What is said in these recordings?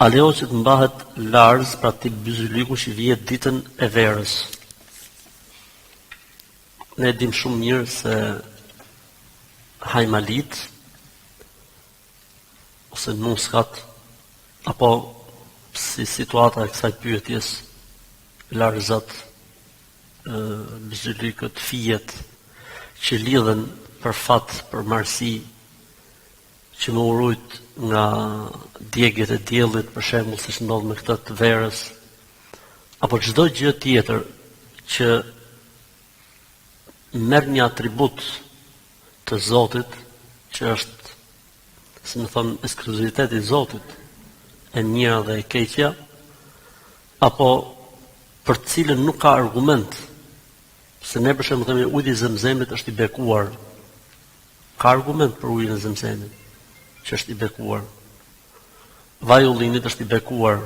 A lejohet që të mbahet larz pra tip byzyliku që vihet ditën e verës? Ne dim shumë mirë se hajmalit ose nuskat apo si situata e kësaj pyetjes larzat, byzylikët, fijet që lidhen për fat, për marsi, që më urujt nga djegjet e diellit, për shembull siç ndodh me këtë të verës, apo çdo gjë tjetër që merr një atribut të Zotit, që është, si më thon, ekskluziviteti i Zotit, e mira dhe e keqja, apo për të cilën nuk ka argument, se ne për shembull themi uji i Zemzemit është i bekuar. Ka argument për ujin e Zemzemit që është i bekuar. Vaji i ullinit është i bekuar.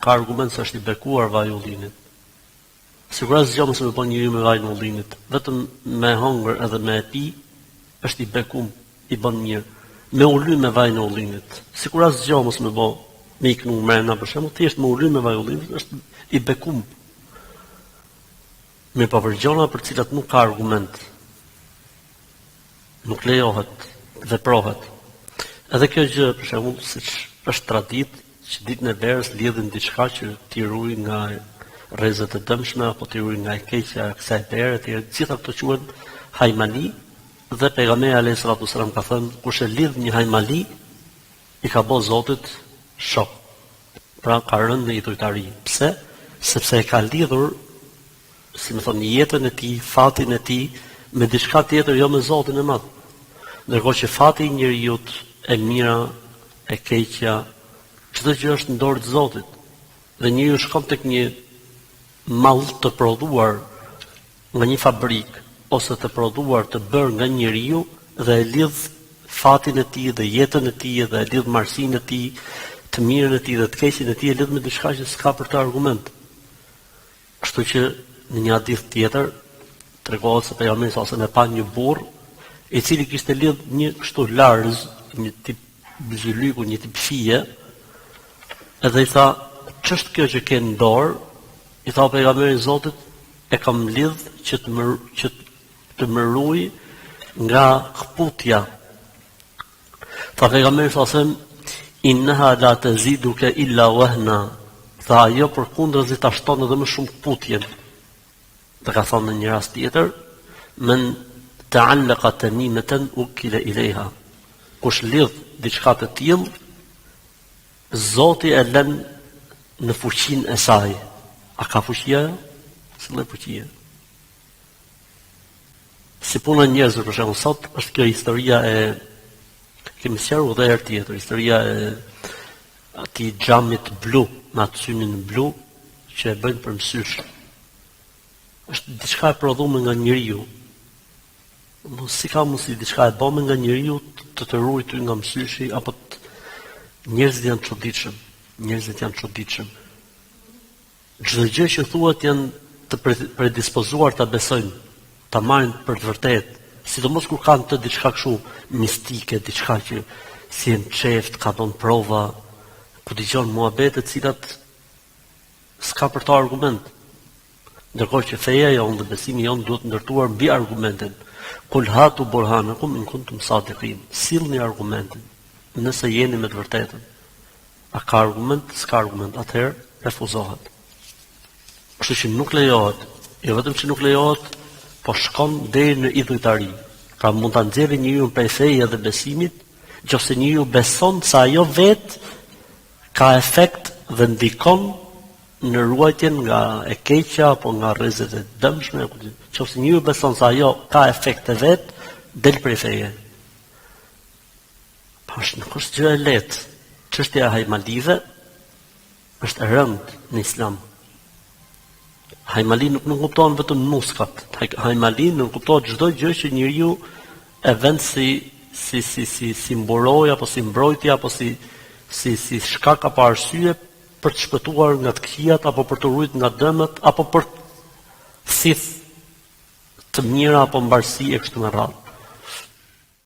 Ka argument se është i bekuar vaji i ullinit. Sigurisht zgjo mos më bën njëri me vajin e ullinit. Vetëm me hongër edhe me pi është i bekum, i bën mirë. Me uly me vajin e ullinit. Sigurisht zgjo mos më bë me iknu mrena për shembull, thjesht me uly me vajin e ullinit është i bekum. Me pa për gjona për cilat nuk ka argument. Nuk lejohet, veprohet. Edhe kjo gjë, për shembull, siç është traditë, që ditën e verës lidhin diçka që t'i ruaj nga rrezet e dëmshme apo t'i ruaj nga e keqja e kësaj vere, të gjitha këto quhen hajmali, dhe pejgamberi alayhis salatu wasallam ka thënë, kush e lidh një hajmali, i ka bë Zotit shok. Pra ka rënë në idhujtari. Pse? Sepse e ka lidhur, si më thonë, jetën e tij, fatin e tij me diçka tjetër, jo me Zotin e Madh. Ndërkohë që fati i njerëzit, e mira, e keqja, çdo gjë është në dorë të Zotit. Dhe njeriu shkon tek një mall të prodhuar nga një fabrik ose të prodhuar të bërë nga njeriu dhe e lidh fatin e tij dhe jetën e tij dhe e lidh marsinë e tij, të mirën e tij dhe të keqen e tij e lidh me diçka që s'ka për të argument. Kështu që në një hadith tjetër tregohet se pejgamberi sa ose me pa një burr i cili kishte lidh një kështu larz, një tip byzyliku, një tip fije, edhe i tha, ç'është kjo që ke në dorë? I tha pejgamberi i Zotit, e kam lidh që të më ruaj nga kputja. Tha pejgamberi sa sem, innaha la taziduka illa wahna. Tha ajo përkundërzi ta shton edhe më shumë kputjen. Dhe ka thënë në një rast tjetër, men ta'allaqa tamimatan ukila ilayha. Kush lidh diçka të tillë, Zoti e lën në fuqinë e saj. A ka fuqia? S'le fuqia. Si puna e njerëzve për shembull sot është kjo historia e kemi sqaruar edhe herë tjetër, historia e atij xhamit blu, me atë synin blu që e bëjnë për mësysh. Është diçka e prodhuar nga njeriu. Si ka mundësi diçka e bëme nga njeriu të ruajtur nga mësyshi apo njerëzit janë çuditshëm. Njerëzit janë çuditshëm. Çdo gjë që thuhet janë të predispozuar ta besojnë, ta marrin për të vërtetë, sidomos kur kanë të diçka kështu mistike, diçka që si e çeft, ka dhënë prova, ku dëgjon muhabete të cilat s'ka për to argument. Ndërkohë që feja jonë dhe besimi jonë duhet ndërtuar mbi argumentin. Kul hatu burhanakum in kuntum sadiqin. Sillni argumentin, nëse jeni me të vërtetën. A ka argument, s'ka argument, atëherë refuzohet. Kështu që nuk lejohet, jo vetëm që nuk lejohet, po shkon deri në idhujtari. Pra mund ta nxjerrë njeriu prej feje dhe besimit, nëse njeriu beson se ajo vetë ka efekt dhe ndikon në ruajtjen nga e keqja apo nga rrezet e dëmshme, nëse njeriu beson se ajo ka efekte vet, del prej feje. Nuk është gjë e lehtë. Çështja e hajmalive është e rëndë në Islam. Hajmali nuk kupton vetëm nuskat. Hajmali nuk kuptohet çdo gjë që njeriu e vend si mburoj apo si mbrojtje apo si shkak apo arsye për të shpëtuar nga të këqijat apo për të ruajtur nga dëmet apo për thith të mira apo mbarësi e kështu me radhë.